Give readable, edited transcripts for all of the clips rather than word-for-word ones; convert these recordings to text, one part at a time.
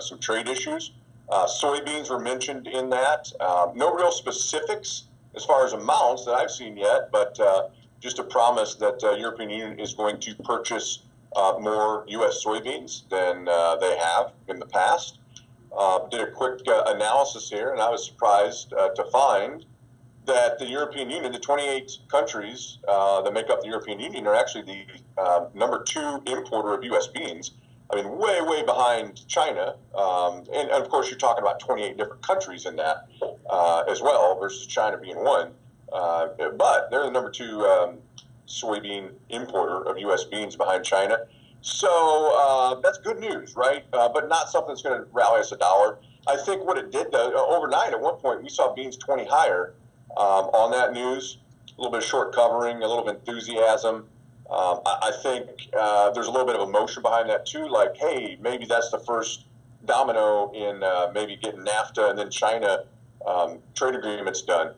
some trade issues. Soybeans were mentioned in that. No real specifics as far as amounts that I've seen yet, but just a promise that European Union is going to purchase more U.S. soybeans than they have in the past. Did a quick analysis here, and I was surprised to find that the European Union, the 28 countries that make up the European Union, are actually the number 2 importer of U.S. beans. I mean, way, way behind China. And of course, you're talking about 28 different countries in that as well, versus China being one. But they're the number 2 soybean importer of U.S. beans behind China. So that's good news, right? But not something that's going to rally us a dollar. I think what it did, though, overnight at one point, we saw beans 20 higher on that news. A little bit of short covering, a little bit of enthusiasm. I think there's a little bit of emotion behind that, too. Like, hey, maybe that's the first domino in maybe getting NAFTA and then China trade agreements done.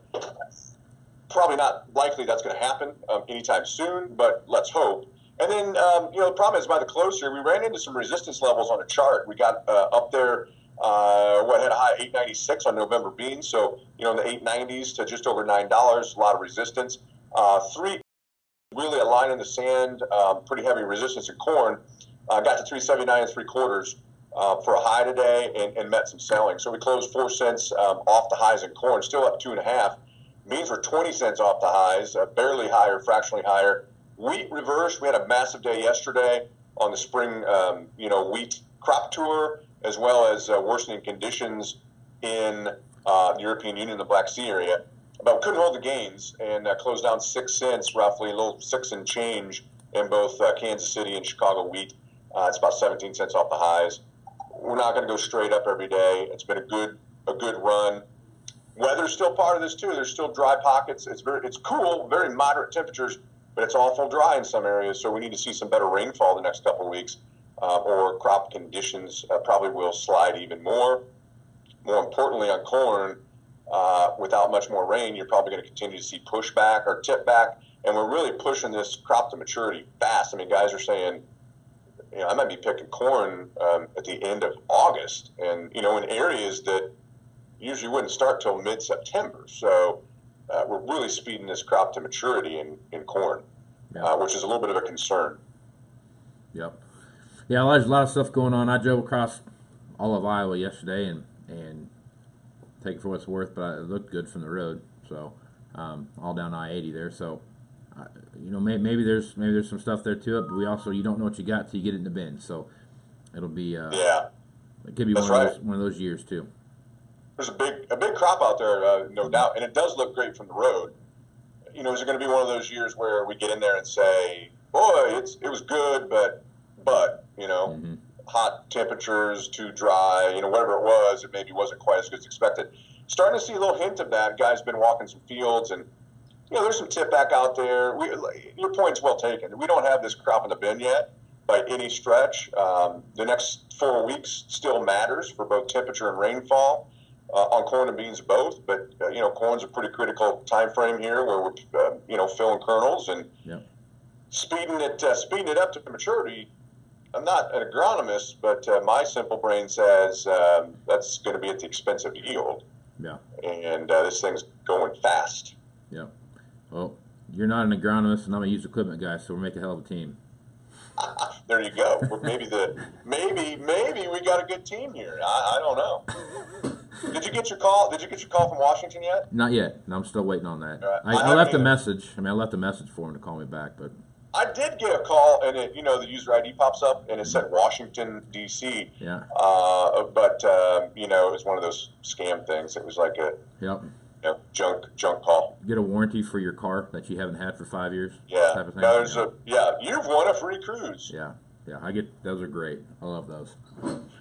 Probably not likely that's going to happen anytime soon, but let's hope. And then, the problem is by the close here, we ran into some resistance levels on a chart. We got up there, had a high 896 on November beans. So, in the 890s to just over $9, a lot of resistance. 3 really a line in the sand, pretty heavy resistance in corn. Got to 379 3/4 for a high today and met some selling. So we closed 4 cents off the highs in corn, still up 2.5. Beans were 20 cents off the highs, barely higher, fractionally higher. Wheat reversed. We had a massive day yesterday on the spring, wheat crop tour, as well as worsening conditions in the European Union, the Black Sea area. But we couldn't hold the gains and closed down 6 cents, roughly, a little 6 and change in both Kansas City and Chicago wheat. It's about 17 cents off the highs. We're not going to go straight up every day. It's been a good run. Weather's still part of this too. There's still dry pockets. It's cool, very moderate temperatures, but it's awful dry in some areas. So we need to see some better rainfall the next couple of weeks, or crop conditions probably will slide even more. More importantly, on corn, without much more rain, you're probably going to continue to see pushback or tip back, and we're really pushing this crop to maturity fast. I mean, guys are saying, I might be picking corn at the end of August, and in areas that usually wouldn't start till mid-September. So we're really speeding this crop to maturity in corn, which is a little bit of a concern. Yep. Yeah, there's a lot of stuff going on. I drove across all of Iowa yesterday and take it for what it's worth, but it looked good from the road. So all down I-80 there. So maybe there's some stuff there to it, but we also, you don't know what you got till you get it in the bin. So it'll be it could be one of those years too. There's a big crop out there, no doubt, and it does look great from the road. Is it going to be one of those years where we get in there and say, boy, it was good, but hot temperatures, too dry, whatever it was, it maybe wasn't quite as good as expected. Starting to see a little hint of that. Guys been walking some fields, and there's some tip back out there. Your point's well taken. We don't have this crop in the bin yet by any stretch. The next 4 weeks still matters for both temperature and rainfall. On corn and beans both, but corn's a pretty critical time frame here where we're filling kernels and speeding it up to maturity. I'm not an agronomist, but my simple brain says that's going to be at the expense of yield. Yeah, and this thing's going fast. Yeah. Well, you're not an agronomist, and I'm a used equipment guy, so we'll make a hell of a team. There you go. Maybe we got a good team here. I don't know. Did you get your call? Did you get your call from Washington yet? Not yet. No, I'm still waiting on that. Right. I left a message. I left a message for him to call me back, but I did get a call, and the user ID pops up, and it said Washington D.C. Yeah. But it was one of those scam things. It was like a junk call. Get a warranty for your car that you haven't had for 5 years. Yeah. Type of thing. You've won a free cruise. Yeah. Yeah, those are great. I love those.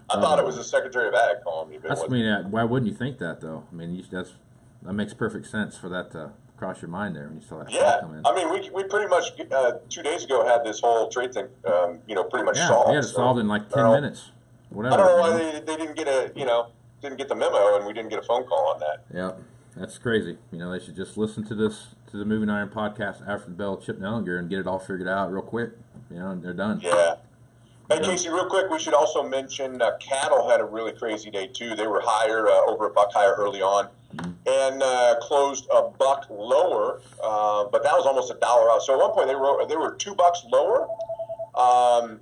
I thought it was the Secretary of Ag calling me. But why wouldn't you think that, though? That makes perfect sense for that to cross your mind there when you saw that call come in. We pretty much 2 days ago had this whole trade thing, pretty much solved. Yeah, it solved in like 10 minutes. Whatever. I don't know why they didn't get the memo and we didn't get a phone call on that. Yeah, that's crazy. They should just listen to the Moving Iron podcast after the bell, Chip Nellinger, and get it all figured out real quick. And they're done. Yeah. Hey, Casey, real quick, we should also mention cattle had a really crazy day, too. They were higher, over $1 higher early on, and closed $1 lower, but that was almost $1 out. So at one point, they were $2 lower, $3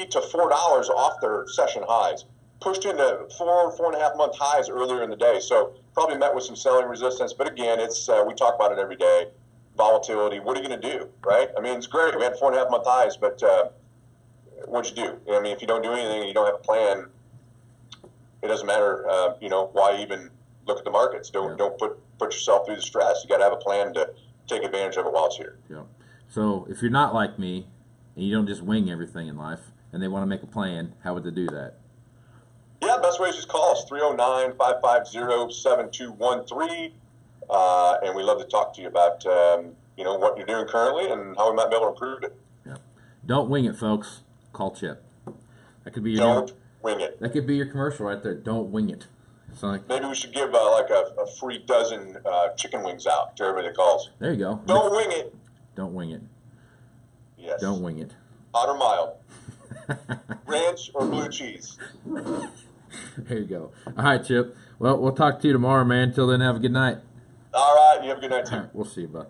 to $4 off their session highs. Pushed into 4.5 month highs earlier in the day. So probably met with some selling resistance. But again, it's we talk about it every day. Volatility. What are you going to do, right? I mean, it's great. We had 4.5 month highs, but what'd you do? I mean, if you don't do anything and you don't have a plan, it doesn't matter. Why even look at the markets? Don't put yourself through the stress. You got to have a plan to take advantage of it while it's here. Yeah. So if you're not like me and you don't just wing everything in life, and they want to make a plan, how would they do that? Yeah, best way is just call us, 309-550-7213. And we love to talk to you about, what you're doing currently and how we might be able to improve it. Yeah. Don't wing it, folks. Call Chip. That could be Don't wing it. That could be your commercial right there. Don't wing it. It's like, maybe we should give a free dozen chicken wings out to everybody that calls. There you go. Don't wing it. Don't wing it. Yes. Don't wing it. Hot or mild. Ranch or blue cheese. There you go. All right, Chip. Well, we'll talk to you tomorrow, man. Till then, have a good night. All right. You have a good night, too. All right, we'll see you, bud.